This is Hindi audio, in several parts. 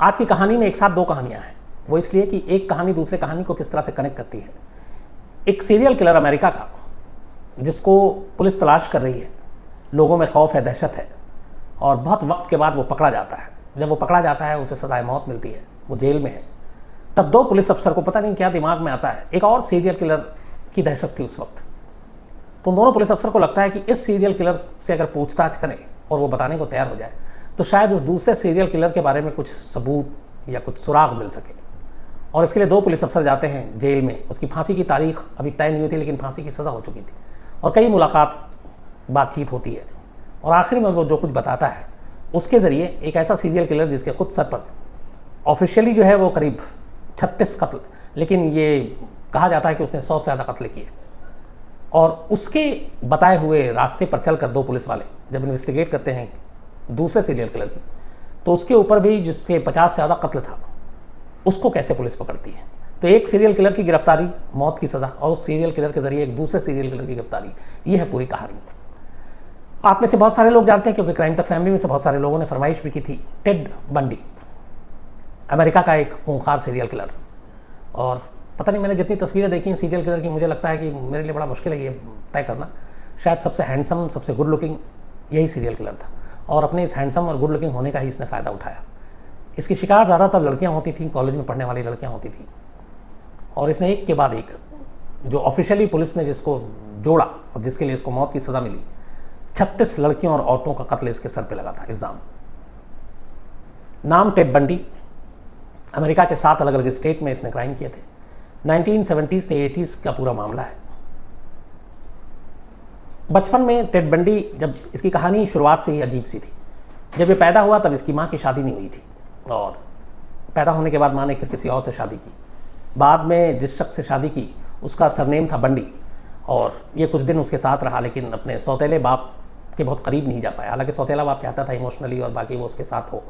आज की कहानी में एक साथ दो कहानियां हैं। वो इसलिए कि एक कहानी दूसरे कहानी को किस तरह से कनेक्ट करती है। एक सीरियल किलर अमेरिका का, जिसको पुलिस तलाश कर रही है, लोगों में खौफ है, दहशत है, और बहुत वक्त के बाद वो पकड़ा जाता है। जब वो पकड़ा जाता है, उसे सजाए मौत मिलती है, वो जेल में है। तब दो पुलिस अफसर को पता नहीं क्या दिमाग में आता है, एक और सीरियल किलर की दहशत थी उस वक्त। तो दोनों पुलिस अफसर को लगता है कि इस सीरियल किलर से अगर पूछताछ करें और वो बताने को तैयार हो जाए तो शायद उस दूसरे सीरियल किलर के बारे में कुछ सबूत या कुछ सुराग मिल सके। और इसके लिए दो पुलिस अफसर जाते हैं जेल में। उसकी फांसी की तारीख अभी तय नहीं हुई थी, लेकिन फांसी की सज़ा हो चुकी थी, और कई मुलाकात बातचीत होती है। और आखिर में वो जो कुछ बताता है उसके ज़रिए एक ऐसा सीरियल किलर जिसके खुद सर पर ऑफिशियली जो है वो करीब 36 कत्ल, लेकिन ये कहा जाता है कि उसने 100 से ज़्यादा कत्ल किए, और उसके बताए हुए रास्ते पर चलकर दो पुलिस वाले जब इन्वेस्टिगेट करते हैं दूसरे सीरियल किलर की, तो उसके ऊपर भी जिससे 50 से ज़्यादा कत्ल था, उसको कैसे पुलिस पकड़ती है। तो एक सीरियल किलर की गिरफ्तारी, मौत की सज़ा, और उस सीरियल किलर के ज़रिए एक दूसरे सीरियल किलर की गिरफ्तारी, ये है पूरी कहानी। आप में से बहुत सारे लोग जानते हैं, क्योंकि क्राइम तक फैमिली में से बहुत सारे लोगों ने फरमाइश भी की थी, टेड बंडी, अमेरिका का एक खूंखार सीरियल किलर। और पता नहीं, मैंने जितनी तस्वीरें देखी हैं सीरियल किलर की, मुझे लगता है कि मेरे लिए बड़ा मुश्किल है ये तय करना। शायद सबसे हैंडसम, सबसे गुड लुकिंग यही सीरियल किलर था, और अपने इस हैंडसम और गुड लुकिंग होने का ही इसने फ़ायदा उठाया। इसकी शिकार ज़्यादातर लड़कियां होती थीं, कॉलेज में पढ़ने वाली लड़कियां होती थीं, और इसने एक के बाद एक, जो ऑफिशियली पुलिस ने जिसको जोड़ा और जिसके लिए इसको मौत की सज़ा मिली, 36 लड़कियों और औरतों का कत्ल इसके सर पे लगा था इल्ज़ाम। नाम टेड बंडी, अमेरिका के 7 अलग अलग स्टेट में इसने क्राइम किए थे। 1970s से 80s का पूरा मामला है। बचपन में टेड बंडी, जब इसकी कहानी शुरुआत से ही अजीब सी थी। जब ये पैदा हुआ तब इसकी माँ की शादी नहीं हुई थी, और पैदा होने के बाद माँ ने फिर किसी और से शादी की। बाद में जिस शख्स से शादी की उसका सरनेम था बंडी, और ये कुछ दिन उसके साथ रहा, लेकिन अपने सौतेले बाप के बहुत करीब नहीं जा पाया। हालांकि सौतेला बाप चाहता था इमोशनली और बाकी वो उसके साथ हो,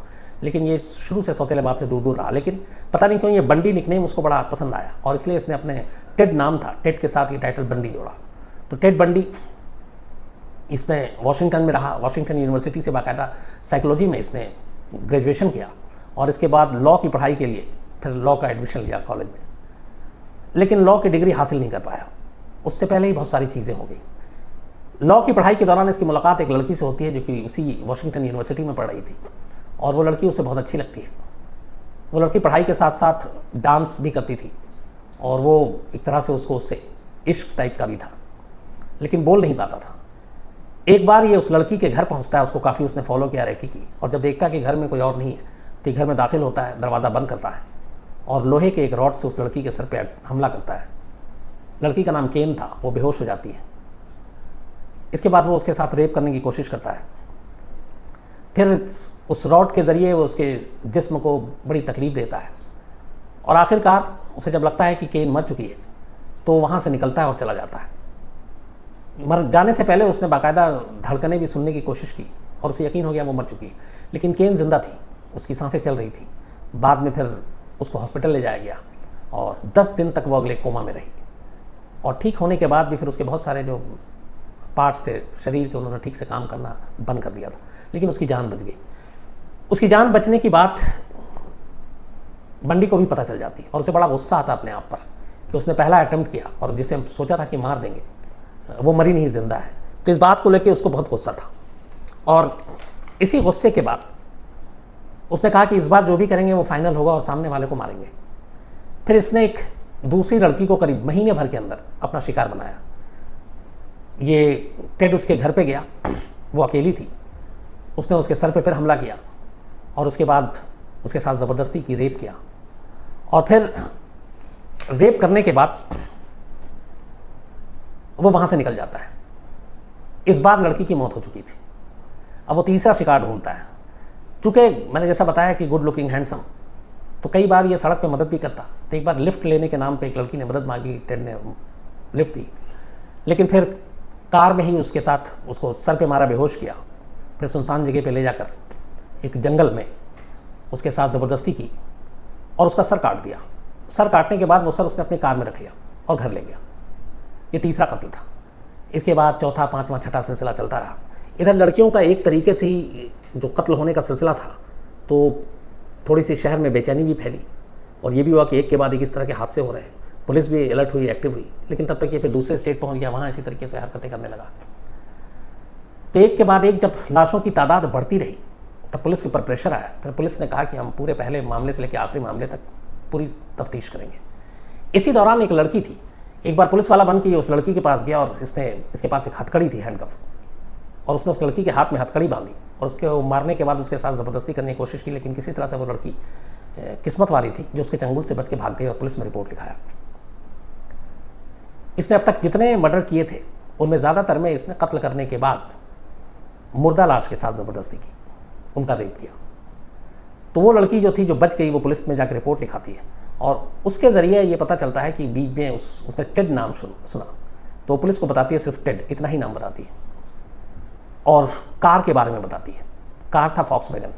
लेकिन ये शुरू से सौतेले बाप से दूर दूर रहा। लेकिन पता नहीं क्यों ये बंडी निकनेम उसको बड़ा पसंद आया, और इसलिए इसने अपने टेड नाम था, टेड के साथ ये टाइटल बंडी जोड़ा। तो टेड बंडी इसने वॉशिंगटन में रहा। वॉशिंगटन यूनिवर्सिटी से बाकायदा साइकोलॉजी में इसने ग्रेजुएशन किया, और इसके बाद लॉ की पढ़ाई के लिए फिर लॉ का एडमिशन लिया कॉलेज में, लेकिन लॉ की डिग्री हासिल नहीं कर पाया। उससे पहले ही बहुत सारी चीज़ें हो गई। लॉ की पढ़ाई के दौरान इसकी मुलाकात एक लड़की से होती है जो कि उसी वॉशिंगटन यूनिवर्सिटी में पढ़ रही थी, और वो लड़की उसे बहुत अच्छी लगती है। वो लड़की पढ़ाई के साथ साथ डांस भी करती थी, और वो एक तरह से उससे इश्क टाइप का भी था, लेकिन बोल नहीं पाता था। एक बार ये उस लड़की के घर पहुंचता है, उसको काफ़ी उसने फॉलो किया रेकी की, और जब देखता है कि घर में कोई और नहीं है तो घर में दाखिल होता है, दरवाज़ा बंद करता है, और लोहे के एक रॉड से उस लड़की के सर पे हमला करता है। लड़की का नाम केन था, वो बेहोश हो जाती है। इसके बाद वो उसके साथ रेप करने की कोशिश करता है। फिर उस रॉड के ज़रिए वो उसके जिस्म को बड़ी तकलीफ़ देता है, और आखिरकार उसे जब लगता है कि केन मर चुकी है तो वहाँ से निकलता है और चला जाता है। मर जाने से पहले उसने बाकायदा धड़कनें भी सुनने की कोशिश की, और उसे यकीन हो गया वो मर चुकी है, लेकिन केन जिंदा थी, उसकी सांसें चल रही थी। बाद में फिर उसको हॉस्पिटल ले जाया गया, और 10 दिन तक वो अगले कोमा में रही, और ठीक होने के बाद भी फिर उसके बहुत सारे जो पार्ट्स थे शरीर के, उन्होंने ठीक से काम करना बंद कर दिया था, लेकिन उसकी जान बच गई। उसकी जान बचने की बात बंडी को भी पता चल जाती, और उसे बड़ा गुस्सा आता अपने आप पर कि उसने पहला अटेम्प्ट किया, और जिसे हम सोचा था कि मार देंगे वो मरी नहीं, जिंदा है। तो इस बात को लेकर उसको बहुत गुस्सा था, और इसी गुस्से के बाद उसने कहा कि इस बार जो भी करेंगे वो फाइनल होगा और सामने वाले को मारेंगे। फिर इसने एक दूसरी लड़की को करीब महीने भर के अंदर अपना शिकार बनाया। ये टेड उसके घर पे गया, वो अकेली थी। उसने उसके सर पे फिर हमला किया, और उसके बाद उसके साथ ज़बरदस्ती की, रेप किया, और फिर रेप करने के बाद वो वहाँ से निकल जाता है। इस बार लड़की की मौत हो चुकी थी। अब वो तीसरा शिकार ढूंढता है। चूँकि मैंने जैसा बताया कि गुड लुकिंग हैंडसम, तो कई बार ये सड़क पे मदद भी करता। तो एक बार लिफ्ट लेने के नाम पे एक लड़की ने मदद मांगी, टेड ने लिफ्ट दी, लेकिन फिर कार में ही उसके साथ उसको सर पे मारा, बेहोश किया। फिर सुनसान जगह पे ले जाकर एक जंगल में उसके साथ ज़बरदस्ती की, और उसका सर काट दिया। सर काटने के बाद वो सर उसने अपनी कार में रख लिया और घर ले गया। ये तीसरा कत्ल था। इसके बाद चौथा, पाँचवा, छठा सिलसिला चलता रहा। इधर लड़कियों का एक तरीके से ही जो कत्ल होने का सिलसिला था, तो थोड़ी सी शहर में बेचैनी भी फैली और ये भी हुआ कि एक के बाद एक इस तरह के हादसे हो रहे हैं। पुलिस भी अलर्ट हुई, एक्टिव हुई, लेकिन तब तक ये फिर दूसरे स्टेट पहुंच गया, वहाँ इसी तरीके से हरकतें करने लगा। तो एक के बाद एक जब लाशों की तादाद बढ़ती रही तब पुलिस के ऊपर प्रेशर आया। फिर पुलिस ने कहा कि हम पूरे पहले मामले से लेकर आखिरी मामले तक पूरी तफ्तीश करेंगे। इसी दौरान एक लड़की थी, एक बार पुलिस वाला बन के उस लड़की के पास गया और इसके पास एक हथकड़ी थी, हैंडकफ, और उसने उस लड़की के हाथ में हथकड़ी बांधी और उसके मारने के बाद उसके साथ ज़बरदस्ती करने की कोशिश की, लेकिन किसी तरह से वो लड़की किस्मत वाली थी जो उसके चंगुल से बच के भाग गई और पुलिस में रिपोर्ट लिखाया। इसने अब तक जितने मर्डर किए थे उनमें ज़्यादातर में इसने कत्ल करने के बाद मुर्दा लाश के साथ ज़बरदस्ती की, उनका रेप किया। तो वो लड़की जो थी जो बच गई वो पुलिस में जाकर रिपोर्ट लिखाती है और उसके ज़रिए ये पता चलता है कि बीच में उसने टेड नाम सुना, तो पुलिस को बताती है सिर्फ टेड, इतना ही नाम बताती है और कार के बारे में बताती है। कार था फॉक्सवैगन।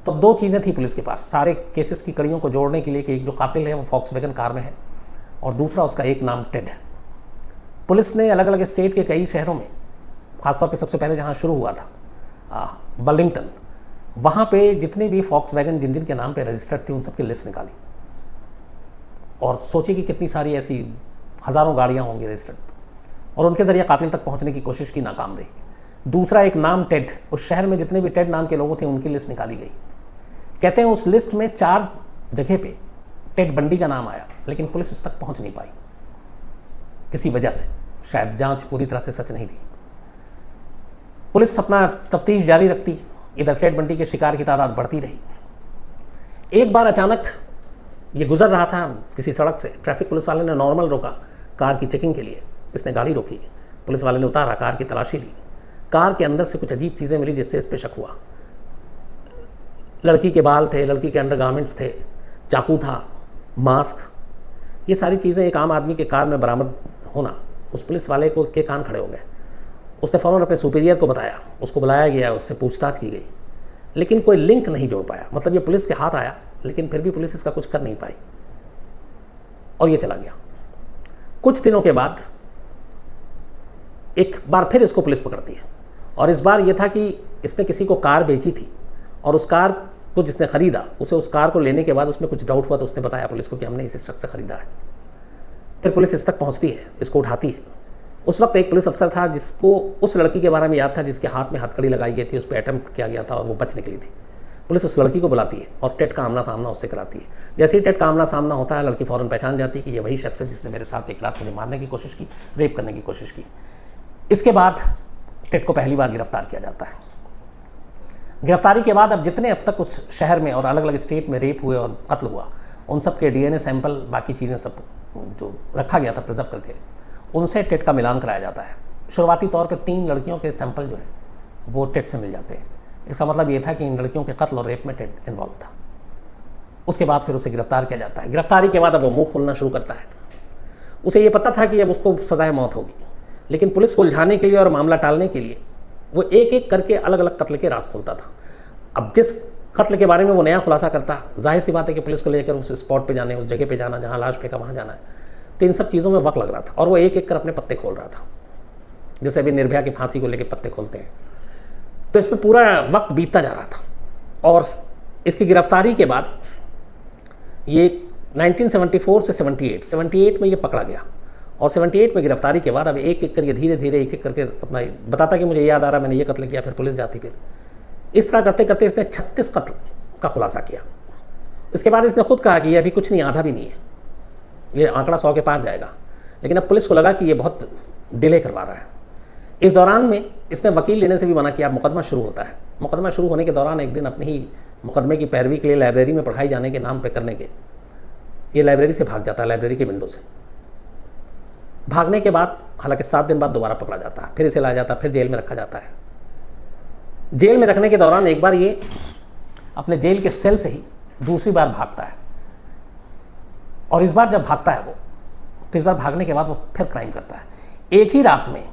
तो 2 चीज़ें थी पुलिस के पास सारे केसेस की कड़ियों को जोड़ने के लिए कि एक जो कातिल है वो फॉक्सवैगन कार में है और दूसरा उसका एक नाम टेड है। पुलिस ने अलग अलग स्टेट के कई शहरों में, खासतौर पे सबसे पहले जहाँ शुरू हुआ था बर्लिंगटन, वहाँ पे जितने भी फॉक्सवैगन जिन के नाम पे रजिस्टर्ड थी उन सबकी लिस्ट निकाली और सोची कि कितनी सारी ऐसी हज़ारों गाड़ियाँ होंगी रजिस्टर्ड, और उनके ज़रिए कातिल तक पहुँचने की कोशिश की, नाकाम रही। दूसरा एक नाम टेड, उस शहर में जितने भी टेड नाम के लोगों थे उनकी लिस्ट निकाली गई। कहते हैं उस लिस्ट में 4 जगह पे टेड बंडी का नाम आया, लेकिन पुलिस उस तक पहुँच नहीं पाई किसी वजह से, शायद जांच पूरी तरह से सच नहीं थी। पुलिस अपना तफ्तीश जारी रखती, इधर टेड बंडी के शिकार की तादाद बढ़ती रही। एक बार अचानक ये गुजर रहा था किसी सड़क से, ट्रैफिक पुलिस वाले ने नॉर्मल रोका कार की चेकिंग के लिए, इसने गाड़ी रोकी, पुलिस वाले ने उतारा, कार की तलाशी ली। कार के अंदर से कुछ अजीब चीज़ें मिली जिससे इस पर शक हुआ। लड़की के बाल थे, लड़की के अंडरगारमेंट्स थे, चाकू था, मास्क, ये सारी चीज़ें एक आम आदमी के कार में बरामद होना उस पुलिस वाले को के कान खड़े हो गए। उसने फ़ौरन अपने सुपीरियर को बताया, उसको बुलाया गया, उससे पूछताछ की गई, लेकिन कोई लिंक नहीं जोड़ पाया। मतलब ये पुलिस के हाथ आया लेकिन फिर भी पुलिस इसका कुछ कर नहीं पाई और ये चला गया। कुछ दिनों के बाद एक बार फिर इसको पुलिस पकड़ती है और इस बार ये था कि इसने किसी को कार बेची थी और उस कार को जिसने ख़रीदा उसे उस कार को लेने के बाद उसमें कुछ डाउट हुआ तो उसने बताया पुलिस को कि हमने इस शख्स से ख़रीदा है। फिर पुलिस इस तक पहुंचती है, इसको उठाती है। उस वक्त एक पुलिस अफसर था जिसको उस लड़की के बारे में याद था जिसके हाथ में हथकड़ी लगाई गई थी, उस पर अटेम्प्ट किया गया था और वो बच निकली थी। पुलिस उस लड़की को बुलाती है और टेड का आमना सामना उससे कराती है। जैसे ही टेड का आमना सामना होता है लड़की फ़ौरन पहचान जाती है कि ये वही शख्स है जिसने मेरे साथ एक रात मुझे मारने की कोशिश की, रेप करने की कोशिश की। इसके बाद टेड को पहली बार गिरफ्तार किया जाता है। गिरफ्तारी के बाद अब जितने अब तक उस शहर में और अलग अलग स्टेट में रेप हुए और कत्ल हुआ उन सब के DNA सैंपल, बाकी चीज़ें सब जो रखा गया था प्रिजर्व करके, उनसे टेड का मिलान कराया जाता है। शुरुआती तौर पे 3 लड़कियों के सैंपल जो है वो टेड से मिल जाते हैं। इसका मतलब ये था कि इन लड़कियों के कत्ल और रेप में टेड इन्वॉल्व था। उसके बाद फिर उसे गिरफ्तार किया जाता है। गिरफ्तारी के बाद अब वो मुँह खोलना शुरू करता है। उसे ये पता था कि अब उसको सजाए मौत होगी, लेकिन पुलिस को उलझाने के लिए और मामला टालने के लिए वो एक एक करके अलग अलग कत्ल के राज खोलता था। अब जिस कत्ल के बारे में वो नया खुलासा करता, जाहिर सी बात है कि पुलिस को लेकर उस स्पॉट पे जाने, उस जगह पे जाना जहाँ लाश फेंका वहाँ जाना है, तो इन सब चीज़ों में वक्त लग रहा था और वो एक एक कर अपने पत्ते खोल रहा था, जैसे अभी निर्भया की फांसी को लेकर पत्ते खोलते हैं। तो इस पर पूरा वक्त बीतता जा रहा था और इसकी गिरफ्तारी के बाद ये 1974 से 78 में ये पकड़ा गया और 78 में गिरफ्तारी के बाद अब एक एक करके धीरे धीरे एक एक करके अपना बताता कि मुझे याद आ रहा मैंने ये कत्ल किया, फिर पुलिस जाती, फिर इस तरह करते करते इसने 36 कत्ल का खुलासा किया। इसके बाद इसने खुद कहा कि ये अभी कुछ नहीं, आधा भी नहीं है, ये आंकड़ा 100 के पार जाएगा, लेकिन अब पुलिस को लगा कि ये बहुत डिले करवा रहा है। इस दौरान में इसने वकील लेने से भी मना किया। मुकदमा शुरू होता है। मुकदमा शुरू होने के दौरान एक दिन अपने ही मुकदमे की पैरवी के लिए लाइब्रेरी में पढ़ाई जाने के नाम पे करने के ये लाइब्रेरी से भाग जाता है, लाइब्रेरी के विंडो से भागने के बाद हालांकि 7 दिन बाद दोबारा पकड़ा जाता है, फिर इसे लाया जाता है, फिर जेल में रखा जाता है। जेल में रखने के दौरान एक बार ये अपने जेल के सेल से ही दूसरी बार भागता है और इस बार जब भागता है वो, तो इस बार भागने के बाद वो फिर क्राइम करता है। एक ही रात में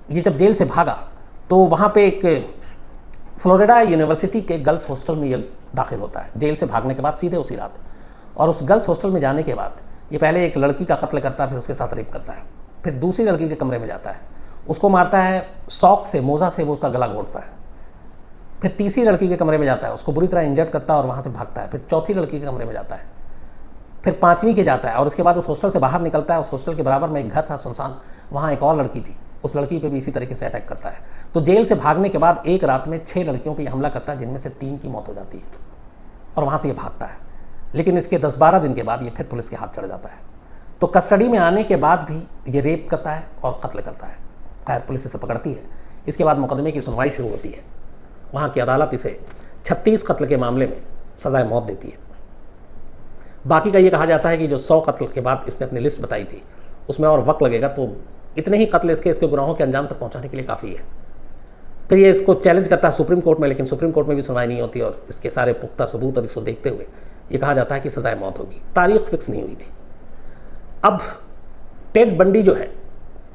ये जब जेल से भागा तो वहाँ पे एक फ्लोरिडा यूनिवर्सिटी के गर्ल्स हॉस्टल में ये दाखिल होता है जेल से भागने के बाद सीधे उसी रात। और उस गर्ल्स हॉस्टल में जाने के बाद ये पहले एक लड़की का कत्ल करता है, फिर उसके साथ रेप करता है, फिर दूसरी लड़की के कमरे में जाता है, उसको मारता है, सॉक से, मोज़ा से वो उसका गला घोंटता है फिर तीसरी लड़की के कमरे में जाता है, उसको बुरी तरह इंजर्ड करता है और वहाँ से भागता है। फिर चौथी लड़की के कमरे में जाता है, फिर पाँचवीं के जाता है और उसके बाद उस हॉस्टल से बाहर निकलता है। उस हॉस्टल के बराबर में एक घर था सुनसान, वहाँ एक और लड़की थी, उस लड़की पे भी इसी तरीके से अटैक करता है। तो जेल से भागने के बाद एक रात में 6 लड़कियों पर हमला करता है, जिनमें से 3 की मौत हो जाती है और वहाँ से ये भागता है। लेकिन इसके 10-12 दिन के बाद ये फिर पुलिस के हाथ चढ़ जाता है। तो कस्टडी में आने के बाद भी ये रेप करता है और कत्ल करता है। खैर पुलिस इसे पकड़ती है। इसके बाद मुकदमे की सुनवाई शुरू होती है। वहाँ की अदालत इसे 36 कत्ल के मामले में सजाए मौत देती है। बाकी का ये कहा जाता है कि जो 100 कत्ल के बाद इसने अपनी लिस्ट बताई थी उसमें और वक्त लगेगा, तो इतने ही कत्ल इसके गुनाहों के अंजाम तक पहुँचाने के लिए काफ़ी है। फिर ये इसको चैलेंज करता है सुप्रीम कोर्ट में, लेकिन सुप्रीम कोर्ट में भी सुनवाई नहीं होती और इसके सारे पुख्ता सबूत और इसको देखते हुए ये कहा जाता है कि सजाए मौत होगी। तारीख फिक्स नहीं हुई थी। अब टेड बंडी जो है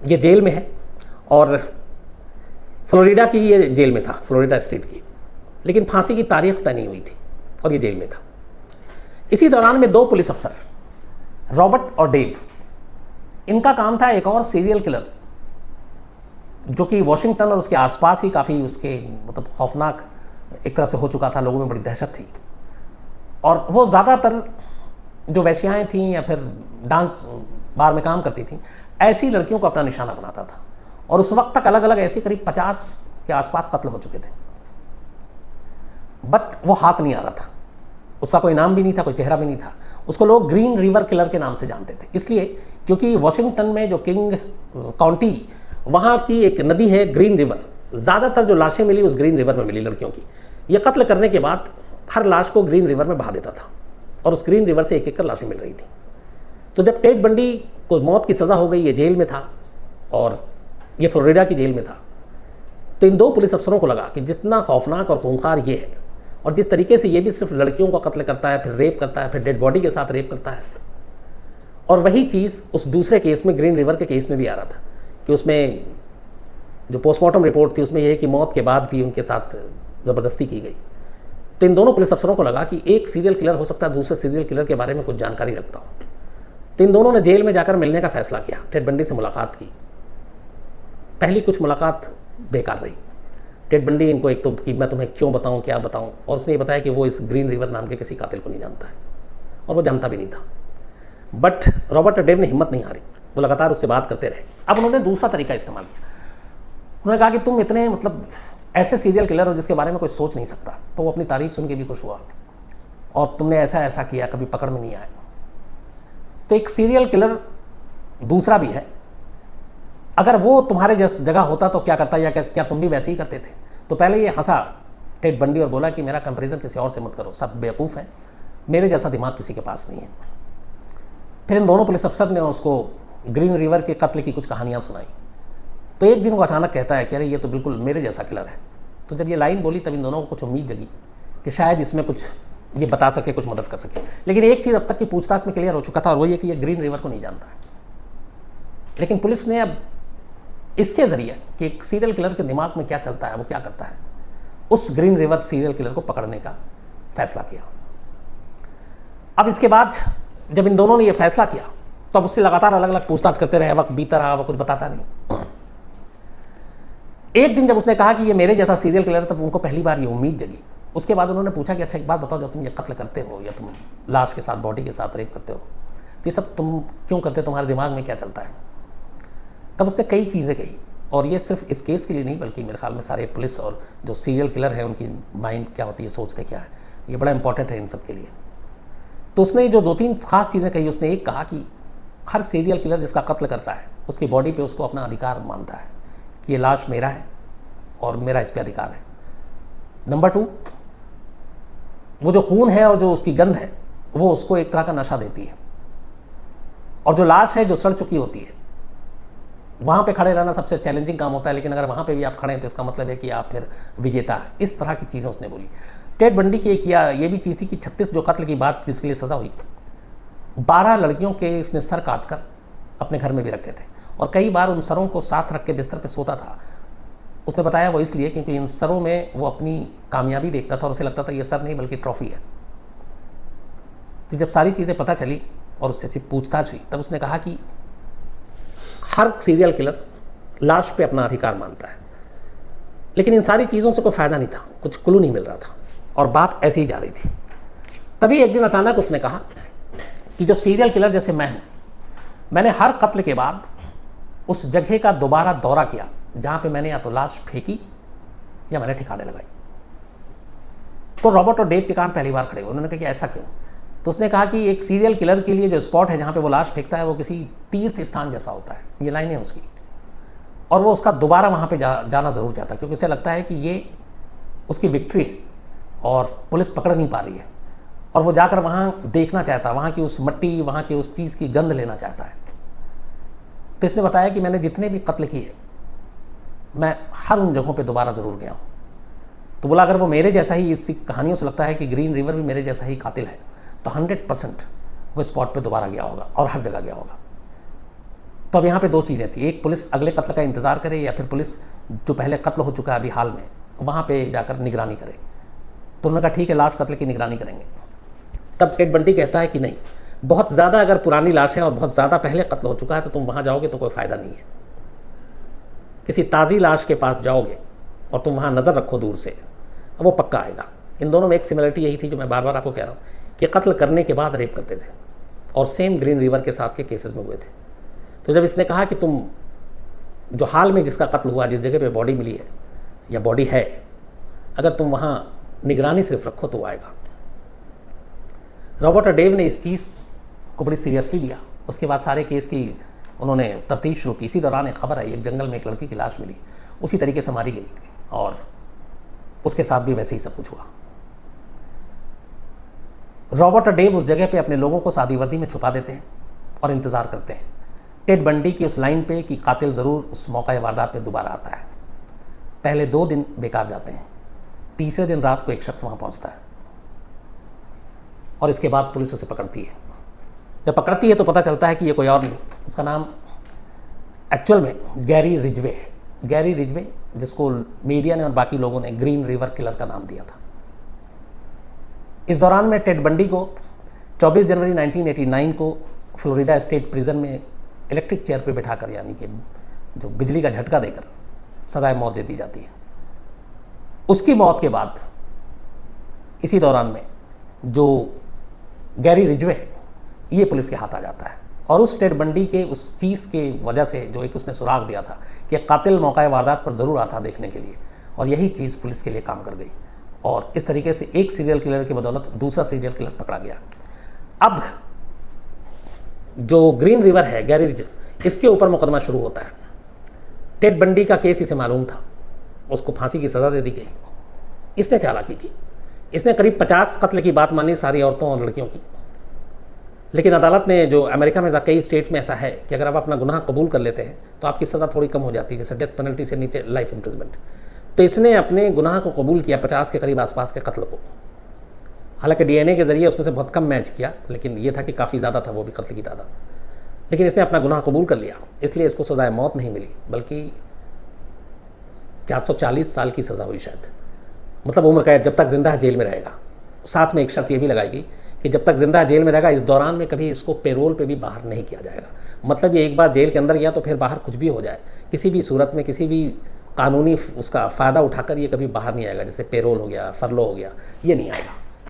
ये जेल में है और फ्लोरिडा की ये जेल में था, फ्लोरिडा स्टेट की, लेकिन फांसी की तारीख तय नहीं हुई थी और ये जेल में था। इसी दौरान में 2 पुलिस अफसर, रॉबर्ट और डेव, इनका काम था एक और सीरियल किलर जो कि वॉशिंगटन और उसके आसपास ही काफ़ी उसके मतलब खौफनाक एक तरह से हो चुका था, लोगों में बड़ी दहशत थी। और वो ज़्यादातर जो वैश्याएँ थीं या फिर डांस बार में काम करती थीं, ऐसी लड़कियों को अपना निशाना बनाता था। और उस वक्त तक अलग अलग ऐसे करीब 50 के आसपास कत्ल हो चुके थे, बट वो हाथ नहीं आ रहा था। उसका कोई नाम भी नहीं था, कोई चेहरा भी नहीं था। उसको लोग ग्रीन रिवर किलर के नाम से जानते थे, इसलिए क्योंकि वॉशिंगटन में जो किंग काउंटी, वहाँ की एक नदी है ग्रीन रिवर, ज़्यादातर जो लाशें मिली उस ग्रीन रिवर में मिली लड़कियों की। ये कत्ल करने के बाद हर लाश को ग्रीन रिवर में बहा देता था और उस ग्रीन रिवर से एक एक कर लाशें मिल रही थी। तो जब टेड बंडी को मौत की सज़ा हो गई, ये जेल में था और ये फ्लोरिडा की जेल में था, तो इन 2 पुलिस अफसरों को लगा कि जितना खौफनाक और खूंखार ये है और जिस तरीके से ये भी सिर्फ लड़कियों का कत्ल करता है, फिर रेप करता है, फिर डेड बॉडी के साथ रेप करता है, और वही चीज़ उस दूसरे केस में ग्रीन रिवर के केस में भी आ रहा था कि उसमें जो पोस्टमार्टम रिपोर्ट थी उसमें यह है कि मौत के बाद भी उनके साथ ज़बरदस्ती की गई। तो इन दोनों पुलिस अफसरों को लगा कि एक सीरियल किलर हो सकता है दूसरे सीरियल किलर के बारे में कुछ जानकारी रखता हो। तो इन दोनों ने जेल में जाकर मिलने का फैसला किया, टेड बंडी से मुलाकात की। पहली कुछ मुलाकात बेकार रही। टेड बंडी इनको एक तो कि मैं तुम्हें क्यों बताऊं, क्या बताऊं, और उसने ये बताया कि वो इस ग्रीन रिवर नाम के किसी कातिल को नहीं जानता है और वो जानता भी नहीं था। बट रॉबर्ट और डेव ने हिम्मत नहीं हारी, वो लगातार उससे बात करते रहे। अब उन्होंने दूसरा तरीका इस्तेमाल किया। उन्होंने कहा कि तुम इतने मतलब ऐसे सीरियल किलर हो जिसके बारे में कोई सोच नहीं सकता। तो वो अपनी तारीफ सुन के भी खुश हुआ और तुमने ऐसा ऐसा किया, कभी पकड़ में नहीं आया। तो एक सीरियल किलर दूसरा भी है, अगर वो तुम्हारे जगह होता तो क्या करता, या क्या तुम भी वैसे ही करते थे। तो पहले ये हंसा टेड बंडी और बोला कि मेरा कंपैरिजन किसी और से मत करो, सब बेवकूफ़ है, मेरे जैसा दिमाग किसी के पास नहीं है। फिर इन दोनों पुलिस अफसर ने उसको ग्रीन रिवर के कत्ल की कुछ कहानियाँ सुनाई। तो एक दिन वो अचानक कहता है कि अरे ये तो बिल्कुल मेरे जैसा किलर है। तो जब ये लाइन बोली तब इन दोनों को कुछ उम्मीद जगी कि शायद इसमें कुछ ये बता सके, कुछ मदद कर सके। लेकिन एक चीज़ अब तक की पूछताछ में क्लियर हो चुका था और वो ये कि ये ग्रीन रिवर को नहीं जानता है। लेकिन पुलिस ने अब इसके ज़रिए कि एक सीरियल किलर के दिमाग में क्या चलता है, वो क्या करता है, उस ग्रीन रिवर सीरियल किलर को पकड़ने का फैसला किया। अब इसके बाद जब इन दोनों ने ये फैसला किया तो अब उससे लगातार अलग अलग पूछताछ करते रहे। वक्त बीता रहा, वो कुछ बताता नहीं। एक दिन जब उसने कहा कि ये मेरे जैसा सीरियल किलर, तब उनको पहली बार ये उम्मीद जगी। उसके बाद उन्होंने पूछा कि अच्छा एक बात बताओ, जब तुम ये कत्ल करते हो या तुम लाश के साथ, बॉडी के साथ रेप करते हो, तो ये सब तुम क्यों करते हो, तुम्हारे दिमाग में क्या चलता है। तब उसने कई चीज़ें कही और ये सिर्फ इस केस के लिए नहीं बल्कि मेरे ख्याल में सारे पुलिस और जो सीरियल किलर है उनकी माइंड क्या होती है, सोचते क्या है, ये बड़ा इंपॉर्टेंट है इन सब के लिए। तो उसने जो 2-3 खास चीज़ें कही, उसने एक कहा कि हर सीरियल किलर जिसका कत्ल करता है उसकी बॉडी पे उसको अपना अधिकार मानता है कि ये लाश मेरा है और मेरा इस पर अधिकार है। नंबर 2, वो जो खून है और जो उसकी गंध है वो उसको एक तरह का नशा देती है। और जो लाश है जो सड़ चुकी होती है, वहाँ पे खड़े रहना सबसे चैलेंजिंग काम होता है, लेकिन अगर वहाँ पे भी आप खड़े हैं तो इसका मतलब है कि आप फिर विजेता हैं। इस तरह की चीज़ें उसने बोली। टेड बंडी की एक ये भी चीज़ थी कि 36 जो कत्ल की बात जिसके लिए सज़ा हुई, 12 लड़कियों के इसने सर काट कर अपने घर में भी रखे थे और कई बार उन सरों को साथ रख के बिस्तर पे सोता था। उसने बताया वो इसलिए क्योंकि इन सरों में वो अपनी कामयाबी देखता था और उसे लगता था ये सर नहीं बल्कि ट्रॉफी है। तो जब सारी चीज़ें पता चली और उससे पूछताछ हुई तब उसने कहा कि हर सीरियल किलर लाश पे अपना अधिकार मानता है लेकिन इन सारी चीज़ों से कोई फ़ायदा नहीं था, कुछ क्लू नहीं मिल रहा था और बात ऐसे ही जा रही थी। तभी एक दिन अचानक उसने कहा कि जो सीरियल किलर जैसे मैं हूँ, मैंने हर कत्ल के बाद उस जगह का दोबारा दौरा किया जहाँ पे मैंने या तो लाश फेंकी या मैंने ठिकाने लगाई। तो रॉबर्ट और डेव के कान पहली बार खड़े हुए। उन्होंने कहा कि ऐसा क्यों? तो उसने कहा कि एक सीरियल किलर के लिए जो स्पॉट है जहाँ पे वो लाश फेंकता है वो किसी तीर्थ स्थान जैसा होता है, ये लाइन है उसकी, और वो उसका दोबारा वहाँ पे जाना ज़रूर चाहता है क्योंकि उसे लगता है कि ये उसकी विक्ट्री है और पुलिस पकड़ नहीं पा रही है और वो जाकर वहाँ देखना चाहता है, वहाँ की उस मट्टी, वहाँ की उस चीज़ की गंध लेना चाहता है। तो इसने बताया कि मैंने जितने भी कत्ल किए मैं हर उन जगहों पे दोबारा ज़रूर गया हूँ। तो बोला अगर वो मेरे जैसा ही, इस कहानियों से लगता है कि ग्रीन रिवर भी मेरे जैसा ही कातिल है, तो 100% वो स्पॉट पे दोबारा गया होगा और हर जगह गया होगा। तो अब यहाँ पे दो चीज़ें थी, एक पुलिस अगले कत्ल का इंतज़ार करे या फिर पुलिस जो पहले कत्ल हो चुका है अभी हाल में वहाँ पे जाकर निगरानी करे। तो उन्होंने कहा ठीक है, लाश कत्ल की निगरानी करेंगे। तब टेड बंडी कहता है कि नहीं, बहुत ज़्यादा अगर पुरानी लाश है और बहुत ज़्यादा पहले कत्ल हो चुका है तो तुम वहाँ जाओगे तो कोई फ़ायदा नहीं है। किसी ताज़ी लाश के पास जाओगे और तुम वहाँ नज़र रखो दूर से, वो पक्का आएगा। इन दोनों में एक सिमिलरिटी यही थी जो मैं बार बार आपको कह रहा हूँ कि कत्ल करने के बाद रेप करते थे और सेम ग्रीन रिवर के साथ के केसेस में हुए थे। तो जब इसने कहा कि तुम जो हाल में जिसका कत्ल हुआ, जिस जगह पे बॉडी मिली है या बॉडी है, अगर तुम वहाँ निगरानी सिर्फ रखो तो वो आएगा। रॉबर्ट और डेव ने इस चीज़ को बड़ी सीरियसली लिया। उसके बाद सारे केस की उन्होंने तफ्तीश शुरू की। इसी दौरान एक खबर आई, एक जंगल में एक लड़की की लाश मिली, उसी तरीके से मारी गई और उसके साथ भी वैसे ही सब कुछ हुआ। रॉबर्ट और डेव उस जगह पे अपने लोगों को सादी वर्दी में छुपा देते हैं और इंतज़ार करते हैं टेड बंडी की उस लाइन पे कि कातिल ज़रूर उस मौका वारदात पे दोबारा आता है। पहले 2 दिन बेकार जाते हैं, तीसरे दिन रात को एक शख्स वहाँ पहुँचता है और इसके बाद पुलिस उसे पकड़ती है। जब पकड़ती है तो पता चलता है कि ये कोई और नहीं, उसका नाम एक्चुअल में गैरी रिजवे है। गैरी रिजवे, जिसको मीडिया ने और बाकी लोगों ने ग्रीन रिवर किलर का नाम दिया था। इस दौरान में टेड बंडी को 24 जनवरी 1989 को फ्लोरिडा स्टेट प्रिजन में इलेक्ट्रिक चेयर पे बिठाकर, यानी कि जो बिजली का झटका देकर सजाए मौत दे दी जाती है। उसकी मौत के बाद इसी दौरान में जो गैरी रिजवे है ये पुलिस के हाथ आ जाता है और उस टेड बंडी के उस चीज़ के वजह से जो एक उसने सुराग दिया था कि कातिल मौका वारदात पर ज़रूर आता देखने के लिए, और यही चीज़ पुलिस के लिए काम कर गई और इस तरीके से एक सीरियल किलर की बदौलत दूसरा सीरियल किलर पकड़ा गया। अब जो ग्रीन रिवर है, गैरी रिजवे, इसके ऊपर मुकदमा शुरू होता है। टेड बंडी का केस इसे मालूम था, उसको फांसी की सज़ा दे दी गई। इसने चालाकी की, इसने करीब 50 कत्ल की बात मानी, सारी औरतों और लड़कियों की। लेकिन अदालत ने, जो अमेरिका में कई स्टेट में ऐसा है कि अगर आप अपना गुनाह कबूल कर लेते हैं तो आपकी सज़ा थोड़ी कम हो जाती है, जैसे डेथ पेनल्टी से नीचे लाइफ इम्प्रिजमेंट। तो इसने अपने गुनाह को कबूल किया, 50 के करीब आसपास के कत्ल को। हालांकि डीएनए के ज़रिए उसमें से बहुत कम मैच किया, लेकिन ये था कि काफ़ी ज़्यादा था वो भी कत्ल की तादाद। लेकिन इसने अपना गुनाह कबूल कर लिया, इसलिए इसको सज़ाए मौत नहीं मिली, बल्कि 440 साल की सज़ा हुई शायद, मतलब उम्र कैद, जब तक जिंदा है जेल में रहेगा। साथ में एक शर्त ये भी लगाई गई कि जब तक जिंदा जेल में रहेगा इस दौरान में कभी इसको पेरोल पे भी बाहर नहीं किया जाएगा। मतलब ये एक बार जेल के अंदर गया तो फिर बाहर कुछ भी हो जाए, किसी भी सूरत में किसी भी कानूनी उसका फ़ायदा उठाकर ये कभी बाहर नहीं आएगा, जैसे पेरोल हो गया, फरलो हो गया, ये नहीं आएगा।